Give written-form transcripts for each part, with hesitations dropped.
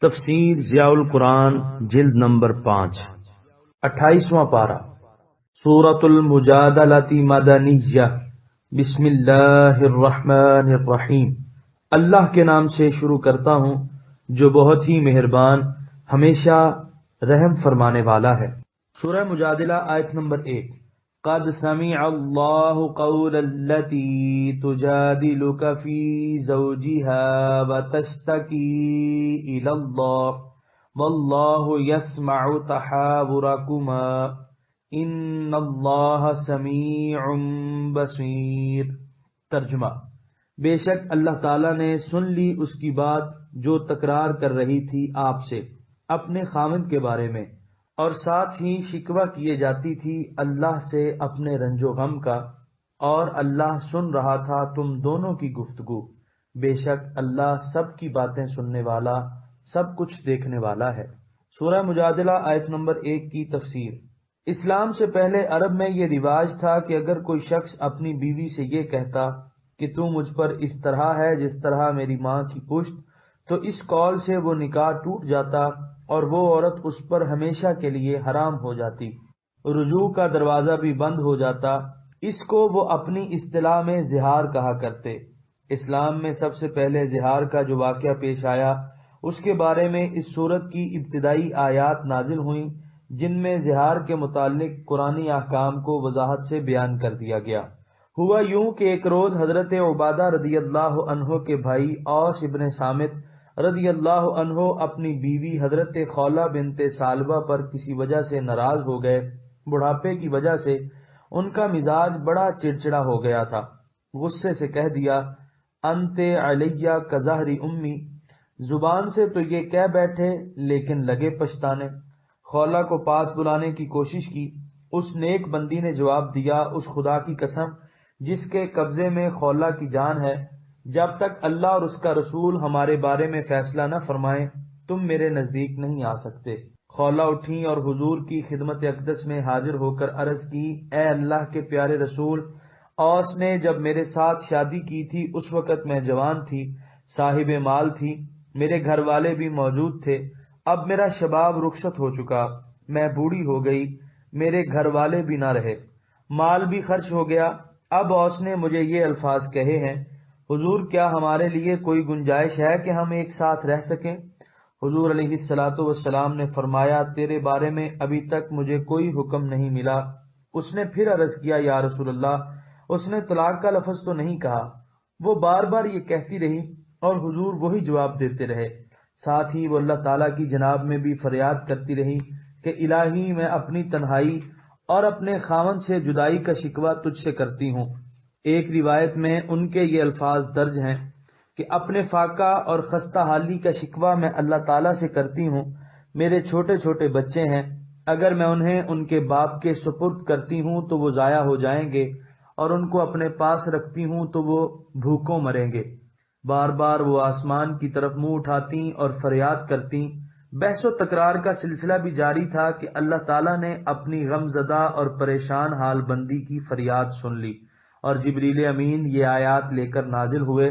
تفسیر ضیاء القرآن جلد نمبر 5 28واں پارہ سورۃ المجادلۃ مدنیہ بسم اللہ الرحمن الرحیم اللہ کے نام سے شروع کرتا ہوں جو بہت ہی مہربان ہمیشہ رحم فرمانے والا ہے۔ سورہ مجادلہ آیت نمبر 1۔ قد سمع اللہ قول التي تجادلك في زوجها وتشتكي إلى الله والله يسمع تحاوركما إن الله سميع بصير۔ ترجمہ: بے شک اللہ تعالیٰ نے سن لی اس کی بات جو تکرار کر رہی تھی آپ سے اپنے خاوند کے بارے میں، اور ساتھ ہی شکوہ کیے جاتی تھی اللہ سے اپنے رنج و غم کا، اور اللہ سن رہا تھا تم دونوں کی گفتگو۔ بے شک اللہ سب کی باتیں سننے والا، سب کچھ دیکھنے والا ہے۔ سورہ مجادلہ آیت نمبر 1 کی تفسیر۔ اسلام سے پہلے عرب میں یہ رواج تھا کہ اگر کوئی شخص اپنی بیوی سے یہ کہتا کہ تو مجھ پر اس طرح ہے جس طرح میری ماں کی پشت، تو اس قول سے وہ نکاح ٹوٹ جاتا اور وہ عورت اس پر ہمیشہ کے لیے حرام ہو جاتی، رجوع کا دروازہ بھی بند ہو جاتا۔ اس کو وہ اپنی اصطلاح میں زہار کہا کرتے۔ اسلام میں سب سے پہلے زہار کا جو واقعہ پیش آیا اس کے بارے میں اس سورت کی ابتدائی آیات نازل ہوئیں، جن میں زہار کے متعلق قرآنی احکام کو وضاحت سے بیان کر دیا گیا۔ ہوا یوں کہ ایک روز حضرت عبادہ رضی اللہ عنہ کے بھائی اوس ابن صامت رضی اللہ عنہ اپنی بیوی حضرت خولہ بنت ثعلبہ پر کسی وجہ سے ناراض ہو گئے۔ بڑھاپے کی وجہ سے ان کا مزاج بڑا چڑچڑا ہو گیا تھا۔ غصے سے کہہ دیا، انت علیہ کظہر امی، زبان سے تو یہ کہہ بیٹھے لیکن لگے پچھتانے۔ خولہ کو پاس بلانے کی کوشش کی۔ اس نیک بندی نے جواب دیا، اس خدا کی قسم جس کے قبضے میں خولہ کی جان ہے، جب تک اللہ اور اس کا رسول ہمارے بارے میں فیصلہ نہ فرمائیں تم میرے نزدیک نہیں آ سکتے۔ خولہ اٹھیں اور حضور کی خدمت اقدس میں حاضر ہو کر عرض کی، اے اللہ کے پیارے رسول، اوس نے جب میرے ساتھ شادی کی تھی اس وقت میں جوان تھی، صاحب مال تھی، میرے گھر والے بھی موجود تھے۔ اب میرا شباب رخصت ہو چکا، میں بوڑھی ہو گئی، میرے گھر والے بھی نہ رہے، مال بھی خرچ ہو گیا۔ اب اوس نے مجھے یہ الفاظ کہے ہیں، حضور کیا ہمارے لیے کوئی گنجائش ہے کہ ہم ایک ساتھ رہ سکیں؟ حضور علیہ الصلوۃ والسلام نے فرمایا، تیرے بارے میں ابھی تک مجھے کوئی حکم نہیں ملا۔ اس نے پھر عرض کیا، یا رسول اللہ، اس نے طلاق کا لفظ تو نہیں کہا؟ وہ بار بار یہ کہتی رہی اور حضور وہی جواب دیتے رہے۔ ساتھ ہی وہ اللہ تعالیٰ کی جناب میں بھی فریاد کرتی رہی کہ الہی میں اپنی تنہائی اور اپنے خاوند سے جدائی کا شکوہ تجھ سے کرتی ہوں۔ ایک روایت میں ان کے یہ الفاظ درج ہیں کہ اپنے فاقہ اور خستہ حالی کا شکوہ میں اللہ تعالیٰ سے کرتی ہوں۔ میرے چھوٹے چھوٹے بچے ہیں، اگر میں انہیں ان کے باپ کے سپرد کرتی ہوں تو وہ ضائع ہو جائیں گے، اور ان کو اپنے پاس رکھتی ہوں تو وہ بھوکوں مریں گے۔ بار بار وہ آسمان کی طرف منہ اٹھاتی اور فریاد کرتی۔ بحث و تکرار کا سلسلہ بھی جاری تھا کہ اللہ تعالیٰ نے اپنی غم زدہ اور پریشان حال بندی کی فریاد سن لی، اور جبریل امین یہ آیات لے کر نازل ہوئے۔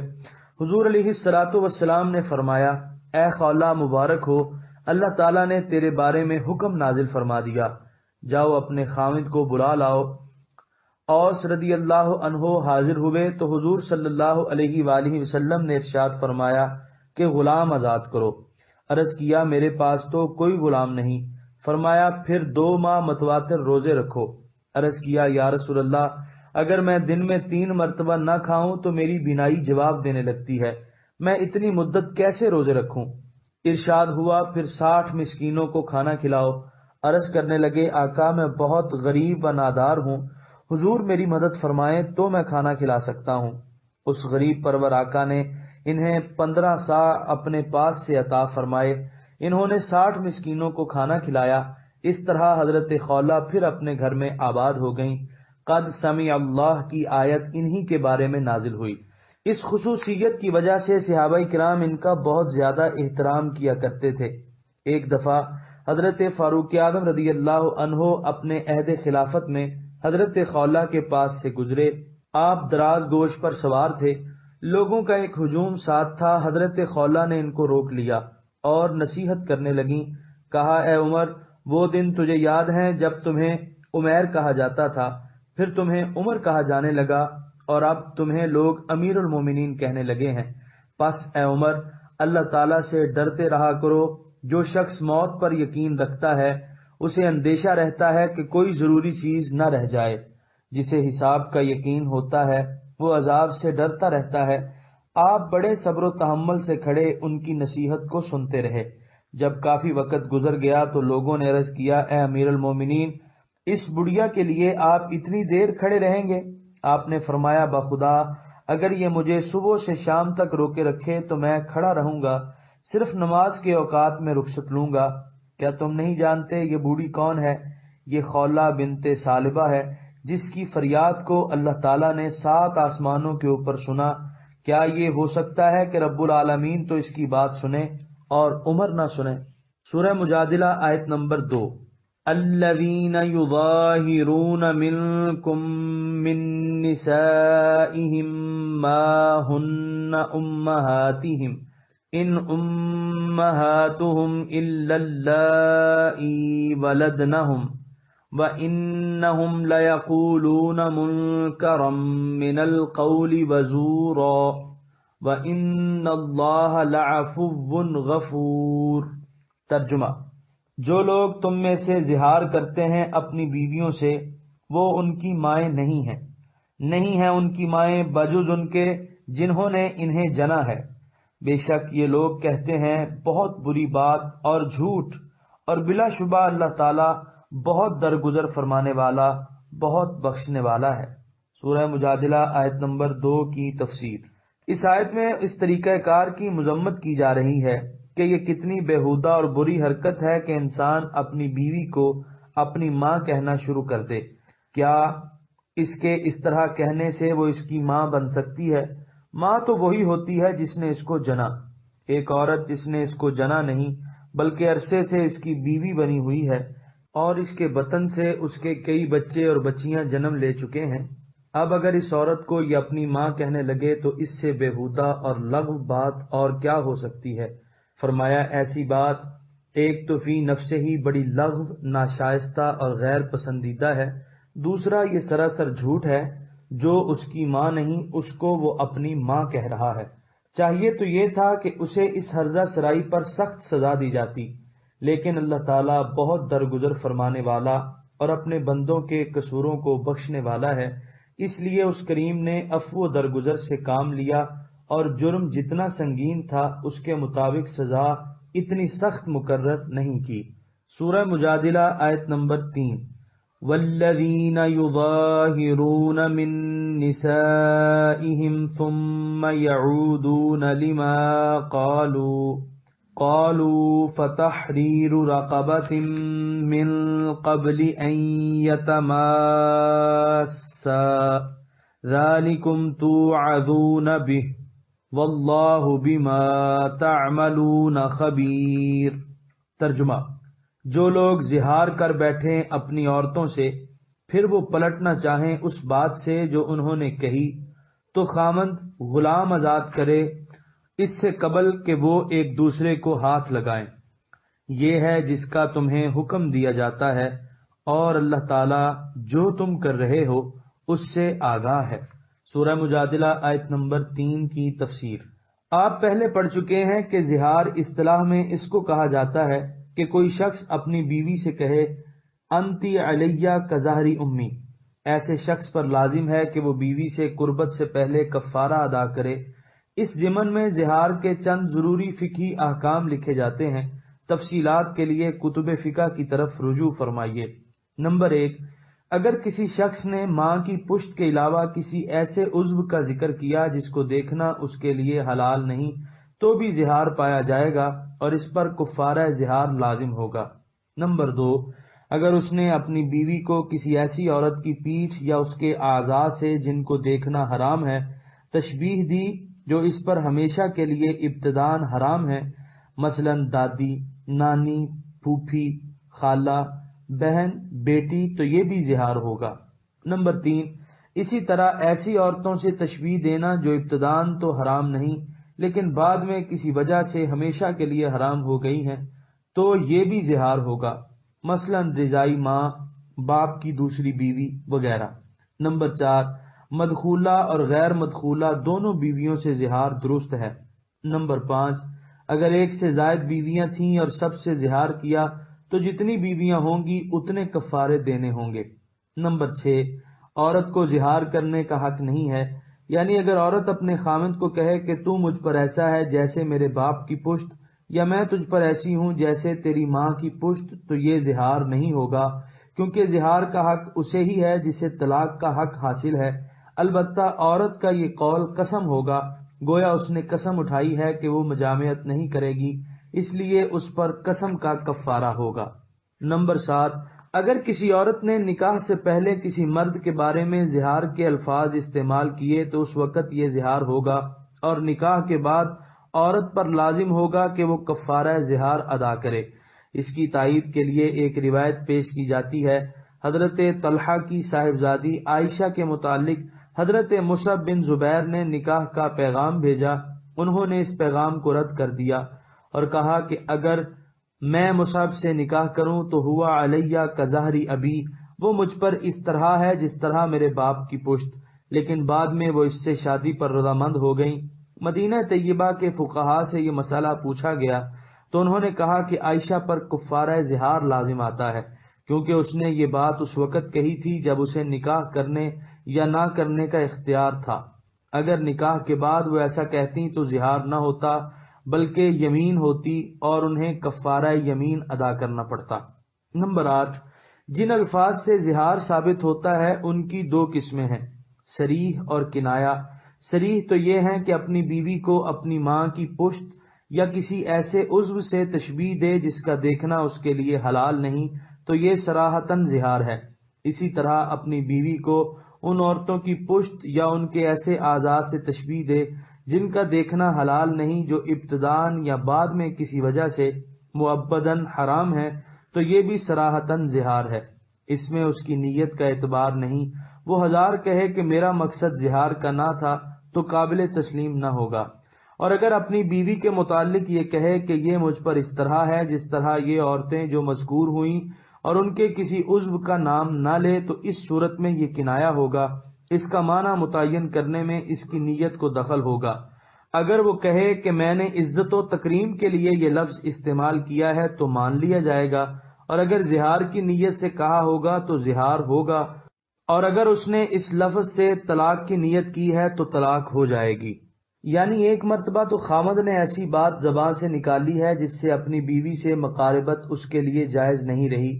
حضور علیہ الصلوۃ والسلام نے فرمایا، اے خولہ مبارک ہو، اللہ تعالیٰ نے تیرے بارے میں حکم نازل فرما دیا، جاؤ اپنے خاوند کو بلا لاؤ۔ اوس رضی اللہ عنہ حاضر ہوئے تو حضور صلی اللہ علیہ وآلہ وسلم نے ارشاد فرمایا کہ غلام آزاد کرو۔ عرض کیا، میرے پاس تو کوئی غلام نہیں۔ فرمایا، پھر 2 ماہ متواتر روزے رکھو۔ عرض کیا، یا رسول اللہ، اگر میں دن میں 3 مرتبہ نہ کھاؤں تو میری بینائی جواب دینے لگتی ہے، میں اتنی مدت کیسے روزے رکھوں؟ ارشاد ہوا، پھر 60 مسکینوں کو کھانا کھلاؤ۔ عرض کرنے لگے، آقا میں بہت غریب و نادار ہوں، حضور میری مدد فرمائیں تو میں کھانا کھلا سکتا ہوں۔ اس غریب پرور آقا نے انہیں 15 سا اپنے پاس سے عطا فرمائے۔ انہوں نے 60 مسکینوں کو کھانا کھلایا۔ اس طرح حضرت خولہ پھر اپنے گھر میں آباد ہو گئیں۔ قد سمع اللہ کی آیت انہی کے بارے میں نازل ہوئی۔ اس خصوصیت کی وجہ سے صحابہ کرام ان کا بہت زیادہ احترام کیا کرتے تھے۔ ایک دفعہ حضرت فاروق اعظم رضی اللہ عنہ اپنے عہد خلافت میں حضرت خولہ کے پاس سے گزرے۔ آپ دراز گوش پر سوار تھے، لوگوں کا ایک ہجوم ساتھ تھا۔ حضرت خولہ نے ان کو روک لیا اور نصیحت کرنے لگیں۔ کہا اے عمر، وہ دن تجھے یاد ہیں جب تمہیں عمیر کہا جاتا تھا، پھر تمہیں عمر کہا جانے لگا، اور اب تمہیں لوگ امیر المومنین کہنے لگے ہیں۔ پس اے عمر، اللہ تعالیٰ سے ڈرتے رہا کرو۔ جو شخص موت پر یقین رکھتا ہے اسے اندیشہ رہتا ہے کہ کوئی ضروری چیز نہ رہ جائے۔ جسے حساب کا یقین ہوتا ہے وہ عذاب سے ڈرتا رہتا ہے۔ آپ بڑے صبر و تحمل سے کھڑے ان کی نصیحت کو سنتے رہے۔ جب کافی وقت گزر گیا تو لوگوں نے عرض کیا، اے امیر المومنین، اس بڑھیا کے لیے آپ اتنی دیر کھڑے رہیں گے؟ آپ نے فرمایا، بخدا اگر یہ مجھے صبح سے شام تک روکے رکھے تو میں کھڑا رہوں گا، صرف نماز کے اوقات میں رخصت لوں گا۔ کیا تم نہیں جانتے یہ بوڑھی کون ہے؟ یہ خولہ بنت ثعلبہ ہے، جس کی فریاد کو اللہ تعالیٰ نے 7 آسمانوں کے اوپر سنا۔ کیا یہ ہو سکتا ہے کہ رب العالمین تو اس کی بات سنے اور عمر نہ سنے؟ سورہ مجادلہ آیت نمبر 2۔ الذین یظاہرون منکم من نسائہم ما ہن امہاتہم ان امہاتہم الا اللائی ولدنہم وَإِنَّهُمْ لَيَقُولُونَ مُنكَرًا مِنَ الْقَوْلِ وَزُورًا وَإِنَّ اللَّهَ لَعَفُوٌّ غَفُورٌ۔ ترجمہ: جو لوگ تم میں سے زہار کرتے ہیں اپنی بیویوں سے، وہ ان کی مائیں نہیں ہیں ان کی مائیں بجز ان کے جنہوں نے انہیں جنا ہے۔ بے شک یہ لوگ کہتے ہیں بہت بری بات اور جھوٹ، اور بلا شبہ اللہ تعالیٰ بہت درگزر فرمانے والا، بہت بخشنے والا ہے۔ سورہ مجادلہ آیت نمبر 2 کی تفسیر۔ اس آیت میں اس طریقہ کار کی مذمت کی جا رہی ہے کہ یہ کتنی بےہودہ اور بری حرکت ہے کہ انسان اپنی بیوی کو اپنی ماں کہنا شروع کر دے۔ کیا اس کے اس طرح کہنے سے وہ اس کی ماں بن سکتی ہے؟ ماں تو وہی ہوتی ہے جس نے اس کو جنا۔ ایک عورت جس نے اس کو جنا نہیں بلکہ عرصے سے اس کی بیوی بنی ہوئی ہے، اور اس کے بطن سے اس کے کئی بچے اور بچیاں جنم لے چکے ہیں، اب اگر اس عورت کو یہ اپنی ماں کہنے لگے تو اس سے بےہودہ اور لغو بات اور کیا ہو سکتی ہے؟ فرمایا ایسی بات ایک تو فی نفس ہی بڑی لغو، ناشائستہ اور غیر پسندیدہ ہے، دوسرا یہ سراسر جھوٹ ہے۔ جو اس کی ماں نہیں اس کو وہ اپنی ماں کہہ رہا ہے۔ چاہیے تو یہ تھا کہ اسے اس ہرزہ سرائی پر سخت سزا دی جاتی، لیکن اللہ تعالیٰ بہت درگزر فرمانے والا اور اپنے بندوں کے قصوروں کو بخشنے والا ہے، اس لیے اس کریم نے عفو و درگزر سے کام لیا، اور جرم جتنا سنگین تھا اس کے مطابق سزا اتنی سخت مقرر نہیں کی۔ سورہ مجادلہ آیت نمبر 3۔ والذین یظاہرون من نسائہم ثم یعودون لما قالوا فتحریر رقبة من قبل ان یتماسا ذالکم توعظون به واللہ بما تعملون خبیر۔ ترجمہ: جو لوگ زہار کر بیٹھیں اپنی عورتوں سے، پھر وہ پلٹنا چاہیں اس بات سے جو انہوں نے کہی، تو خامند غلام آزاد کرے اس سے قبل کہ وہ ایک دوسرے کو ہاتھ لگائیں۔ یہ ہے جس کا تمہیں حکم دیا جاتا ہے، اور اللہ تعالیٰ جو تم کر رہے ہو اس سے آگاہ ہے۔ سورہ مجادلہ آیت نمبر 3 کی تفسیر۔ آپ پہلے پڑھ چکے ہیں کہ زہار اصطلاح میں اس کو کہا جاتا ہے کہ کوئی شخص اپنی بیوی سے کہے انتی علیہ کظہری امی۔ ایسے شخص پر لازم ہے کہ وہ بیوی سے قربت سے پہلے کفارہ ادا کرے۔ اس ضمن میں زہار کے چند ضروری فقہی احکام لکھے جاتے ہیں، تفصیلات کے لیے کتب فقہ کی طرف رجوع فرمائیے۔ نمبر 1، اگر کسی شخص نے ماں کی پشت کے علاوہ کسی ایسے عضو کا ذکر کیا جس کو دیکھنا اس کے لیے حلال نہیں تو بھی زہار پایا جائے گا اور اس پر کفارہ زہار لازم ہوگا۔ نمبر 2، اگر اس نے اپنی بیوی کو کسی ایسی عورت کی پیٹھ یا اس کے اعضاء سے جن کو دیکھنا حرام ہے تشبیہ دی جو اس پر ہمیشہ کے لیے ابتداً حرام ہے، مثلا دادی، نانی، پھوپھی، خالہ، بہن، بیٹی، تو یہ بھی زہار ہوگا۔ نمبر 3، اسی طرح ایسی عورتوں سے تشبیہ دینا جو ابتداً تو حرام نہیں لیکن بعد میں کسی وجہ سے ہمیشہ کے لیے حرام ہو گئی ہیں تو یہ بھی زہار ہوگا، مثلا رضائی ماں، باپ کی دوسری بیوی وغیرہ۔ نمبر 4، مدخولہ اور غیر مدخولہ دونوں بیویوں سے زہار درست ہے۔ نمبر 5، اگر ایک سے زائد بیویاں تھیں اور سب سے زہار کیا تو جتنی بیویاں ہوں گی اتنے کفارے دینے ہوں گے۔ نمبر 6، عورت کو زہار کرنے کا حق نہیں ہے، یعنی اگر عورت اپنے خاوند کو کہے کہ تو مجھ پر ایسا ہے جیسے میرے باپ کی پشت، یا میں تجھ پر ایسی ہوں جیسے تیری ماں کی پشت، تو یہ زہار نہیں ہوگا، کیونکہ زہار کا حق اسے ہی ہے جسے طلاق کا حق حاصل ہے۔ البتہ عورت کا یہ قول قسم ہوگا، گویا اس نے قسم اٹھائی ہے کہ وہ مجامعت نہیں کرے گی، اس لیے اس پر قسم کا کفارہ ہوگا۔ نمبر 7، اگر کسی عورت نے نکاح سے پہلے کسی مرد کے بارے میں زہار کے الفاظ استعمال کیے تو اس وقت یہ زہار ہوگا، اور نکاح کے بعد عورت پر لازم ہوگا کہ وہ کفارہ زہار ادا کرے۔ اس کی تائید کے لیے ایک روایت پیش کی جاتی ہے۔ حضرت طلحہ کی صاحبزادی عائشہ کے متعلق حضرت مصعب بن زبیر نے نکاح کا پیغام بھیجا، انہوں نے اس پیغام کو رد کر دیا اور کہا کہ اگر میں مصعب سے نکاح کروں تو ہوا علیہ کظہری ابی، وہ مجھ پر اس طرح ہے جس طرح میرے باپ کی پشت، لیکن بعد میں وہ اس سے شادی پر رضامند ہو گئیں۔ مدینہ طیبہ کے فقہاء سے یہ مسئلہ پوچھا گیا تو انہوں نے کہا کہ عائشہ پر کفارہ زہار لازم آتا ہے، کیونکہ اس نے یہ بات اس وقت کہی تھی جب اسے نکاح کرنے یا نہ کرنے کا اختیار تھا۔ اگر نکاح کے بعد وہ ایسا کہتی تو زہار نہ ہوتا بلکہ یمین ہوتی اور انہیں کفارہ یمین ادا کرنا پڑتا۔ نمبر 8، جن الفاظ سے زہار ثابت ہوتا ہے ان کی دو قسمیں ہیں، صریح اور کنایہ۔ صریح تو یہ ہیں کہ اپنی بیوی کو اپنی ماں کی پشت یا کسی ایسے عضو سے تشبیہ دے جس کا دیکھنا اس کے لیے حلال نہیں، تو یہ صراحتاً زہار ہے۔ اسی طرح اپنی بیوی کو ان عورتوں کی پشت یا ان کے ایسے اعضاء سے تشبیہ دے جن کا دیکھنا حلال نہیں، جو ابتداً یا بعد میں کسی وجہ سے مؤبداً حرام ہے، تو یہ بھی صراحتاً زہار ہے۔ اس میں اس کی نیت کا اعتبار نہیں، وہ ہزار کہے کہ میرا مقصد زہار کا نہ تھا تو قابل تسلیم نہ ہوگا۔ اور اگر اپنی بیوی کے متعلق یہ کہے کہ یہ مجھ پر اس طرح ہے جس طرح یہ عورتیں جو مذکور ہوئیں، اور ان کے کسی عضو کا نام نہ لے، تو اس صورت میں یہ کنایہ ہوگا، اس کا معنی متعین کرنے میں اس کی نیت کو دخل ہوگا۔ اگر وہ کہے کہ میں نے عزت و تکریم کے لیے یہ لفظ استعمال کیا ہے تو مان لیا جائے گا، اور اگر زہار کی نیت سے کہا ہوگا تو زہار ہوگا، اور اگر اس نے اس لفظ سے طلاق کی نیت کی ہے تو طلاق ہو جائے گی۔ یعنی ایک مرتبہ تو خامد نے ایسی بات زبان سے نکالی ہے جس سے اپنی بیوی سے مقاربت اس کے لیے جائز نہیں رہی،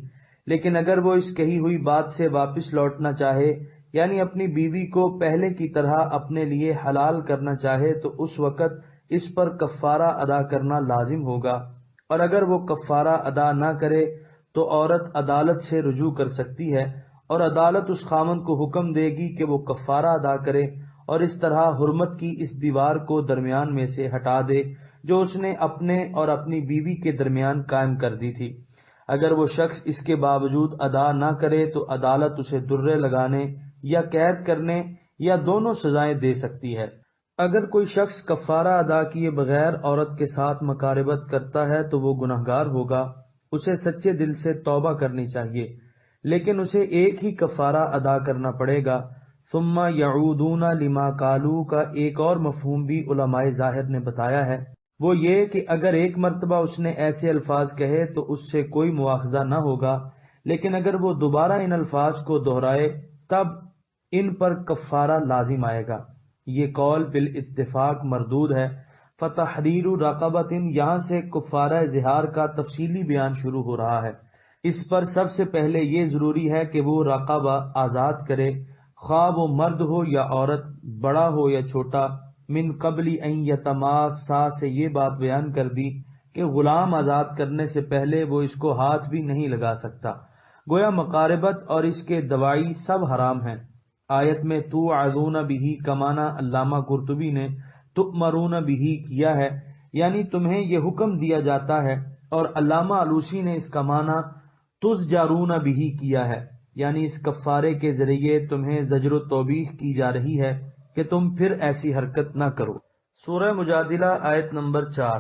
لیکن اگر وہ اس کہی ہوئی بات سے واپس لوٹنا چاہے، یعنی اپنی بیوی کو پہلے کی طرح اپنے لیے حلال کرنا چاہے، تو اس وقت اس پر کفارہ ادا کرنا لازم ہوگا، اور اگر وہ کفارہ ادا نہ کرے تو عورت عدالت سے رجوع کر سکتی ہے، اور عدالت اس خامن کو حکم دے گی کہ وہ کفارہ ادا کرے، اور اس طرح حرمت کی اس دیوار کو درمیان میں سے ہٹا دے جو اس نے اپنے اور اپنی بیوی کے درمیان قائم کر دی تھی۔ اگر وہ شخص اس کے باوجود ادا نہ کرے تو عدالت اسے درے لگانے یا قید کرنے یا دونوں سزائیں دے سکتی ہے۔ اگر کوئی شخص کفارہ ادا کیے بغیر عورت کے ساتھ مقاربت کرتا ہے تو وہ گنہگار ہوگا، اسے سچے دل سے توبہ کرنی چاہیے، لیکن اسے ایک ہی کفارہ ادا کرنا پڑے گا۔ ثم یعودون لما قالوا کا ایک اور مفہوم بھی علماء ظاہر نے بتایا ہے، وہ یہ کہ اگر ایک مرتبہ اس نے ایسے الفاظ کہے تو اس سے کوئی مواخذہ نہ ہوگا، لیکن اگر وہ دوبارہ ان الفاظ کو دہرائے تب ان پر کفارہ لازم آئے گا۔ یہ قول بالاتفاق مردود ہے۔ فتحریر رقبۃ، یہاں سے کفارہ زہار کا تفصیلی بیان شروع ہو رہا ہے۔ اس پر سب سے پہلے یہ ضروری ہے کہ وہ رقبہ آزاد کرے، خواہ وہ مرد ہو یا عورت، بڑا ہو یا چھوٹا۔ من قبل ان یتماسا سے یہ بات بیان کر دی کہ غلام آزاد کرنے سے پہلے وہ اس کو ہاتھ بھی نہیں لگا سکتا، گویا مقاربت اور اس کے دوائی سب حرام ہیں۔ آیت میں توعظون بہ کا معنی علامہ قرطبی نے تؤمرون بہ کیا ہے، یعنی تمہیں یہ حکم دیا جاتا ہے، اور علامہ علوسی نے اس کا معنی تزجرون بہ کیا ہے، یعنی اس کفارے کے ذریعے تمہیں زجر و توبیخ کی جا رہی ہے کہ تم پھر ایسی حرکت نہ کرو۔ سورہ مجادلہ آیت نمبر 4۔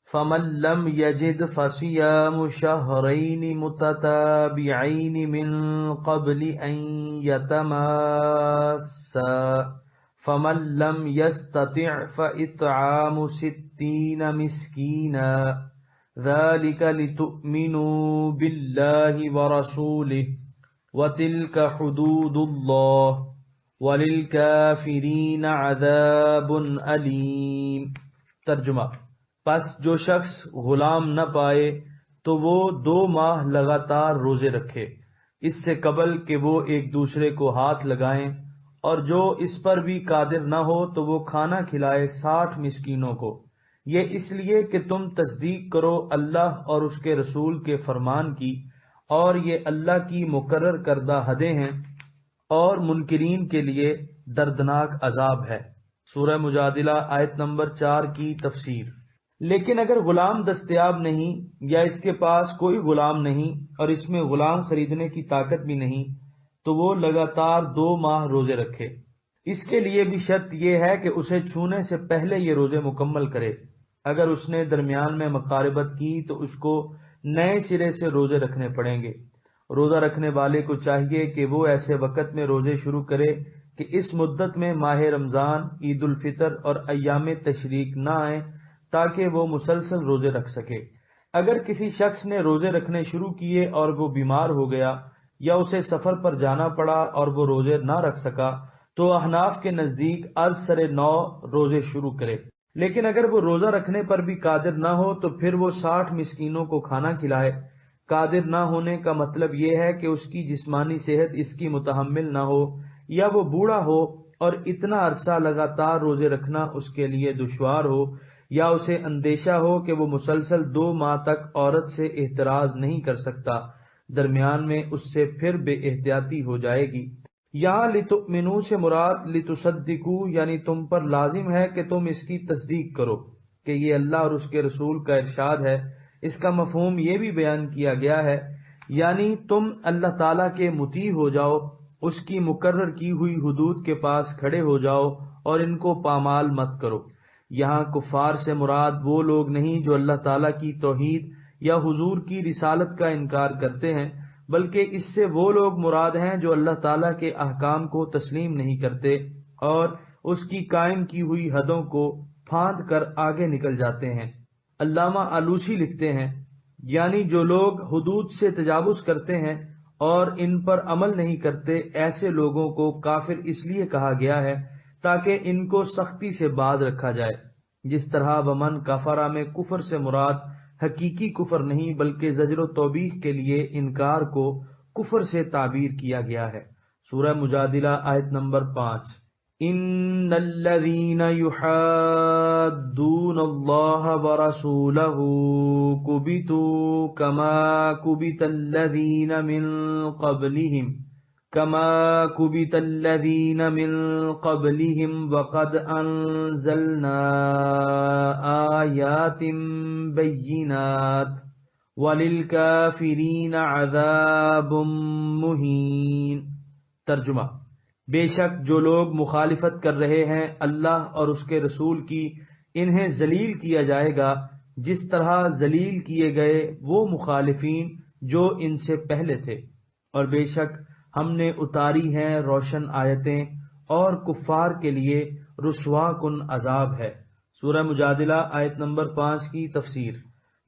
فَمَن لَّمْ يَجِدْ فَصِيَامُ شَهْرَيْنِ مُتَتَابِعَيْنِ مِن قَبْلِ أَن يَتَمَاسَّا فَمَن لَّمْ يَسْتَطِعْ فَإِطْعَامُ 60 مِسْكِينًا ذَلِكَ لِتُؤْمِنُوا بِاللَّهِ وَرَسُولِهِ وَتِلْكَ حُدُودُ اللَّهِ وَلِلْكَافِرِينَ عَذَابٌ أَلِيمٌ۔ ترجمہ: پس جو شخص غلام نہ پائے تو وہ 2 ماہ لگاتار روزے رکھے اس سے قبل کہ وہ ایک دوسرے کو ہاتھ لگائیں، اور جو اس پر بھی قادر نہ ہو تو وہ کھانا کھلائے 60 مسکینوں کو، یہ اس لیے کہ تم تصدیق کرو اللہ اور اس کے رسول کے فرمان کی، اور یہ اللہ کی مقرر کردہ حدیں ہیں، اور منکرین کے لیے دردناک عذاب ہے۔ سورہ مجادلہ آیت نمبر 4 کی تفسیر۔ لیکن اگر غلام دستیاب نہیں یا اس کے پاس کوئی غلام نہیں اور اس میں غلام خریدنے کی طاقت بھی نہیں تو وہ لگاتار 2 ماہ روزے رکھے۔ اس کے لیے بھی شرط یہ ہے کہ اسے چھونے سے پہلے یہ روزے مکمل کرے۔ اگر اس نے درمیان میں مقاربت کی تو اس کو نئے سرے سے روزے رکھنے پڑیں گے۔ روزہ رکھنے والے کو چاہیے کہ وہ ایسے وقت میں روزے شروع کرے کہ اس مدت میں ماہ رمضان، عید الفطر اور ایام تشریق نہ آئیں تاکہ وہ مسلسل روزے رکھ سکے۔ اگر کسی شخص نے روزے رکھنے شروع کیے اور وہ بیمار ہو گیا یا اسے سفر پر جانا پڑا اور وہ روزے نہ رکھ سکا تو احناف کے نزدیک از سر نو روزے شروع کرے۔ لیکن اگر وہ روزہ رکھنے پر بھی قادر نہ ہو تو پھر وہ 60 مسکینوں کو کھانا کھلائے۔ قادر نہ ہونے کا مطلب یہ ہے کہ اس کی جسمانی صحت اس کی متحمل نہ ہو، یا وہ بوڑھا ہو اور اتنا عرصہ لگاتار روزے رکھنا اس کے لیے دشوار ہو، یا اسے اندیشہ ہو کہ وہ مسلسل 2 ماہ تک عورت سے احتراز نہیں کر سکتا، درمیان میں اس سے پھر بے احتیاطی ہو جائے گی۔ یہاں لتؤمنوا سے مراد لتصدقوا یعنی تم پر لازم ہے کہ تم اس کی تصدیق کرو کہ یہ اللہ اور اس کے رسول کا ارشاد ہے۔ اس کا مفہوم یہ بھی بیان کیا گیا ہے، یعنی تم اللہ تعالیٰ کے مطیع ہو جاؤ، اس کی مقرر کی ہوئی حدود کے پاس کھڑے ہو جاؤ اور ان کو پامال مت کرو۔ یہاں کفار سے مراد وہ لوگ نہیں جو اللہ تعالیٰ کی توحید یا حضور کی رسالت کا انکار کرتے ہیں، بلکہ اس سے وہ لوگ مراد ہیں جو اللہ تعالیٰ کے احکام کو تسلیم نہیں کرتے اور اس کی قائم کی ہوئی حدوں کو پھاند کر آگے نکل جاتے ہیں۔ علامہ آلوسی لکھتے ہیں، یعنی جو لوگ حدود سے تجاوز کرتے ہیں اور ان پر عمل نہیں کرتے، ایسے لوگوں کو کافر اس لیے کہا گیا ہے تاکہ ان کو سختی سے باز رکھا جائے۔ جس طرح ومن کفرہ میں کفر سے مراد حقیقی کفر نہیں بلکہ زجر و توبیخ کے لیے انکار کو کفر سے تعبیر کیا گیا ہے۔ سورہ مجادلہ آیت نمبر 5۔ ان الذين يحادون الله ورسوله كبتوا كما كبت الذين من قبلهم وقد انزلنا آيات بينات وللكافرين عذاب مهين۔ ترجمہ: بے شک جو لوگ مخالفت کر رہے ہیں اللہ اور اس کے رسول کی، انہیں ذلیل کیا جائے گا جس طرح ذلیل کیے گئے وہ مخالفین جو ان سے پہلے تھے، اور بے شک ہم نے اتاری ہیں روشن آیتیں اور کفار کے لیے رسوا کن عذاب ہے۔ سورہ مجادلہ آیت نمبر 5 کی تفسیر۔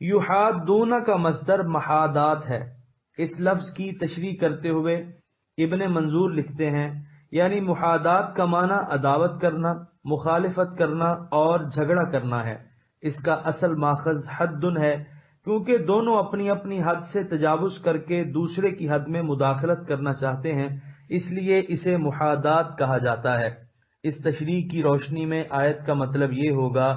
یحادون کا مصدر محادات ہے۔ اس لفظ کی تشریح کرتے ہوئے ابن منظور لکھتے ہیں، یعنی محادات کا معنی عداوت کرنا، مخالفت کرنا اور جھگڑا کرنا ہے۔ اس کا اصل ماخذ حدن ہے، کیونکہ دونوں اپنی اپنی حد سے تجاوز کر کے دوسرے کی حد میں مداخلت کرنا چاہتے ہیں، اس لیے اسے محادات کہا جاتا ہے۔ اس تشریح کی روشنی میں آیت کا مطلب یہ ہوگا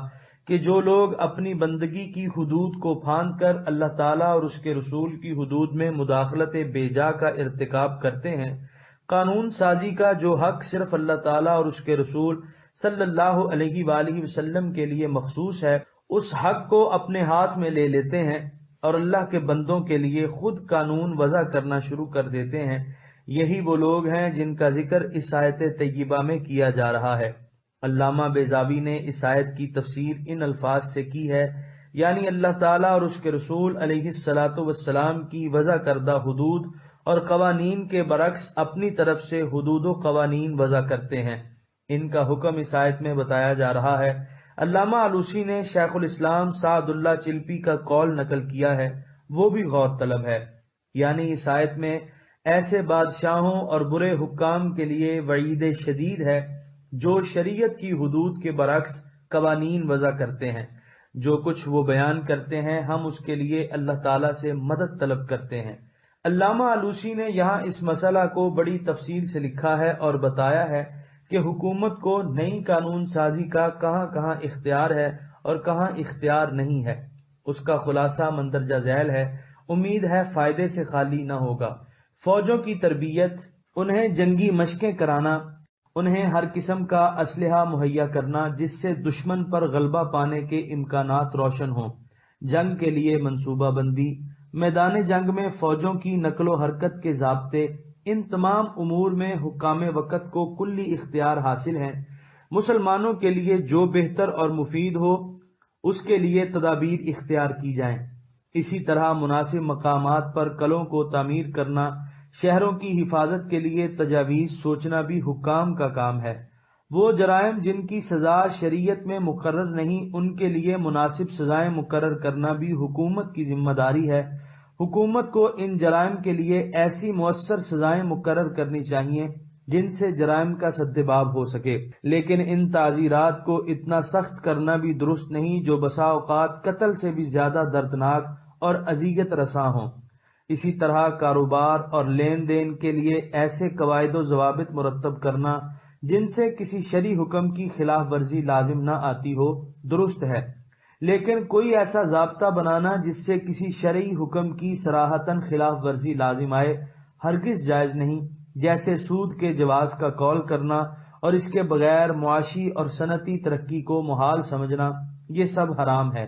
کہ جو لوگ اپنی بندگی کی حدود کو پھاند کر اللہ تعالیٰ اور اس کے رسول کی حدود میں مداخلت بے جا کا ارتکاب کرتے ہیں، قانون سازی کا جو حق صرف اللہ تعالیٰ اور اس کے رسول صلی اللہ علیہ وآلہ وسلم کے لیے مخصوص ہے، اس حق کو اپنے ہاتھ میں لے لیتے ہیں اور اللہ کے بندوں کے لیے خود قانون وضع کرنا شروع کر دیتے ہیں۔ یہی وہ لوگ ہیں جن کا ذکر اس آیت طیبہ میں کیا جا رہا ہے۔ علامہ بیضاوی نے اس آیت کی تفسیر ان الفاظ سے کی ہے، یعنی اللہ تعالیٰ اور اس کے رسول علیہ الصلاۃ والسلام کی وضع کردہ حدود اور قوانین کے برعکس اپنی طرف سے حدود و قوانین وضع کرتے ہیں۔ ان کا حکم اس آیت میں بتایا جا رہا ہے۔ علامہ آلوسی نے شیخ الاسلام سعد اللہ چلپی کا قول نقل کیا ہے، وہ بھی غور طلب ہے، یعنی اس آیت میں ایسے بادشاہوں اور برے حکام کے لیے وعید شدید ہے جو شریعت کی حدود کے برعکس قوانین وضع کرتے ہیں۔ جو کچھ وہ بیان کرتے ہیں ہم اس کے لیے اللہ تعالیٰ سے مدد طلب کرتے ہیں۔ علامہ آلوسی نے یہاں اس مسئلہ کو بڑی تفصیل سے لکھا ہے اور بتایا ہے کہ حکومت کو نئی قانون سازی کا کہاں کہاں اختیار ہے اور کہاں اختیار نہیں ہے۔ اس کا خلاصہ مندرجہ ذیل ہے، امید ہے فائدے سے خالی نہ ہوگا۔ فوجوں کی تربیت، انہیں جنگی مشقیں کرانا، انہیں ہر قسم کا اسلحہ مہیا کرنا جس سے دشمن پر غلبہ پانے کے امکانات روشن ہوں، جنگ کے لیے منصوبہ بندی، میدان جنگ میں فوجوں کی نقل و حرکت کے ضابطے، ان تمام امور میں حکام وقت کو کلی اختیار حاصل ہیں۔ مسلمانوں کے لیے جو بہتر اور مفید ہو اس کے لیے تدابیر اختیار کی جائیں۔ اسی طرح مناسب مقامات پر قلعوں کو تعمیر کرنا، شہروں کی حفاظت کے لیے تجاویز سوچنا بھی حکام کا کام ہے۔ وہ جرائم جن کی سزا شریعت میں مقرر نہیں، ان کے لیے مناسب سزائیں مقرر کرنا بھی حکومت کی ذمہ داری ہے۔ حکومت کو ان جرائم کے لیے ایسی مؤثر سزائیں مقرر کرنی چاہیے جن سے جرائم کا سدباب ہو سکے، لیکن ان تعزیرات کو اتنا سخت کرنا بھی درست نہیں جو بسا اوقات قتل سے بھی زیادہ دردناک اور اذیت رساں ہوں۔ اسی طرح کاروبار اور لین دین کے لیے ایسے قواعد و ضوابط مرتب کرنا جن سے کسی شرعی حکم کی خلاف ورزی لازم نہ آتی ہو، درست ہے، لیکن کوئی ایسا ضابطہ بنانا جس سے کسی شرعی حکم کی صراحتاً خلاف ورزی لازم آئے ہرگز جائز نہیں، جیسے سود کے جواز کا قول کرنا اور اس کے بغیر معاشی اور صنعتی ترقی کو محال سمجھنا، یہ سب حرام ہے۔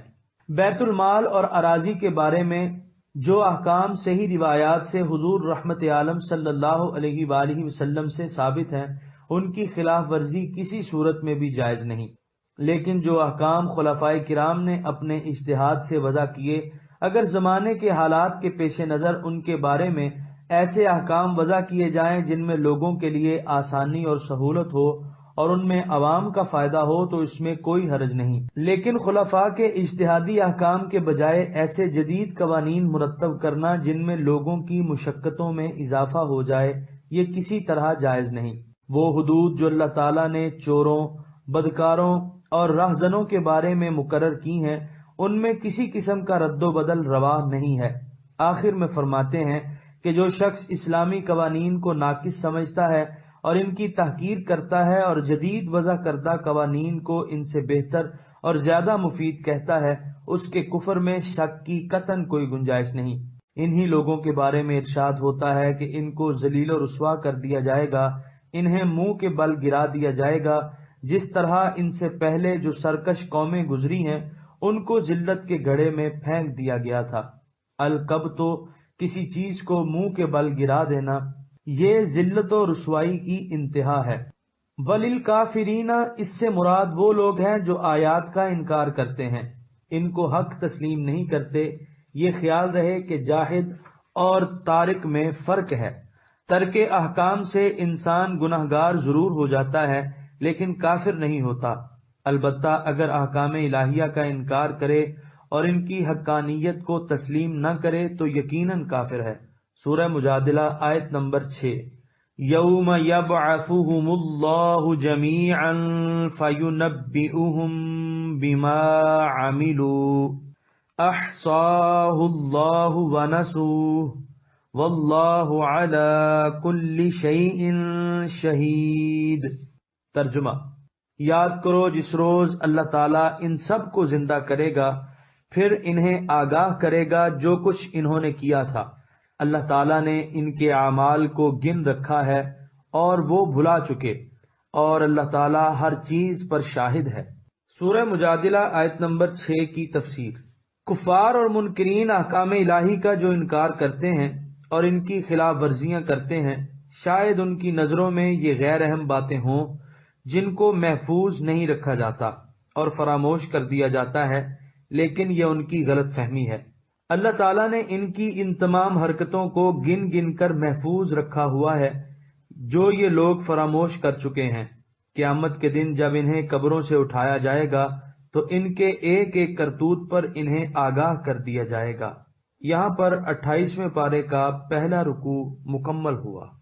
بیت المال اور اراضی کے بارے میں جو احکام صحیح روایات سے حضور رحمت عالم صلی اللہ علیہ وآلہ وسلم سے ثابت ہیں، ان کی خلاف ورزی کسی صورت میں بھی جائز نہیں، لیکن جو احکام خلفائے کرام نے اپنے اجتہاد سے وضع کیے، اگر زمانے کے حالات کے پیش نظر ان کے بارے میں ایسے احکام وضع کیے جائیں جن میں لوگوں کے لیے آسانی اور سہولت ہو اور ان میں عوام کا فائدہ ہو تو اس میں کوئی حرج نہیں، لیکن خلفاء کے اجتہادی احکام کے بجائے ایسے جدید قوانین مرتب کرنا جن میں لوگوں کی مشقتوں میں اضافہ ہو جائے، یہ کسی طرح جائز نہیں۔ وہ حدود جو اللہ تعالیٰ نے چوروں، بدکاروں اور راہزنوں کے بارے میں مقرر کی ہیں، ان میں کسی قسم کا رد و بدل روا نہیں ہے۔ آخر میں فرماتے ہیں کہ جو شخص اسلامی قوانین کو ناقص سمجھتا ہے اور ان کی تحقیر کرتا ہے اور جدید وضع کردہ قوانین کو ان سے بہتر اور زیادہ مفید کہتا ہے، اس کے کفر میں شک کی قطعاً کوئی گنجائش نہیں۔ انہی لوگوں کے بارے میں ارشاد ہوتا ہے کہ ان کو ذلیل و رسوا کر دیا جائے گا، انہیں منہ کے بل گرا دیا جائے گا، جس طرح ان سے پہلے جو سرکش قومیں گزری ہیں ان کو ذلت کے گڑھے میں پھینک دیا گیا تھا۔ القب تو کسی چیز کو منہ کے بل گرا دینا، یہ ذلت و رسوائی کی انتہا ہے۔ وَلِلْكَافِرِينَ اس سے مراد وہ لوگ ہیں جو آیات کا انکار کرتے ہیں، ان کو حق تسلیم نہیں کرتے۔ یہ خیال رہے کہ جاہد اور تارک میں فرق ہے۔ ترک احکام سے انسان گناہگار ضرور ہو جاتا ہے لیکن کافر نہیں ہوتا، البتہ اگر احکام الہیہ کا انکار کرے اور ان کی حقانیت کو تسلیم نہ کرے تو یقیناً کافر ہے۔ سورہ مجادلہ آیت نمبر 6۔ یوم یبعثہم اللہ جمیعا فینبئہم بما عملوا احصاہ اللہ ونسوہ واللہ علی کل شیء شہید۔ ترجمہ: یاد کرو جس روز اللہ تعالیٰ ان سب کو زندہ کرے گا، پھر انہیں آگاہ کرے گا جو کچھ انہوں نے کیا تھا۔ اللہ تعالیٰ نے ان کے اعمال کو گن رکھا ہے اور وہ بھلا چکے، اور اللہ تعالیٰ ہر چیز پر شاہد ہے۔ سورہ مجادلہ آیت نمبر 6 کی تفسیر۔ کفار اور منکرین احکام الہی کا جو انکار کرتے ہیں اور ان کی خلاف ورزیاں کرتے ہیں، شاید ان کی نظروں میں یہ غیر اہم باتیں ہوں جن کو محفوظ نہیں رکھا جاتا اور فراموش کر دیا جاتا ہے، لیکن یہ ان کی غلط فہمی ہے۔ اللہ تعالیٰ نے ان کی ان تمام حرکتوں کو گن گن کر محفوظ رکھا ہوا ہے جو یہ لوگ فراموش کر چکے ہیں۔ قیامت کے دن جب انہیں قبروں سے اٹھایا جائے گا تو ان کے ایک ایک کرتوت پر انہیں آگاہ کر دیا جائے گا۔ یہاں پر 28ویں پارے کا پہلا رکوع مکمل ہوا۔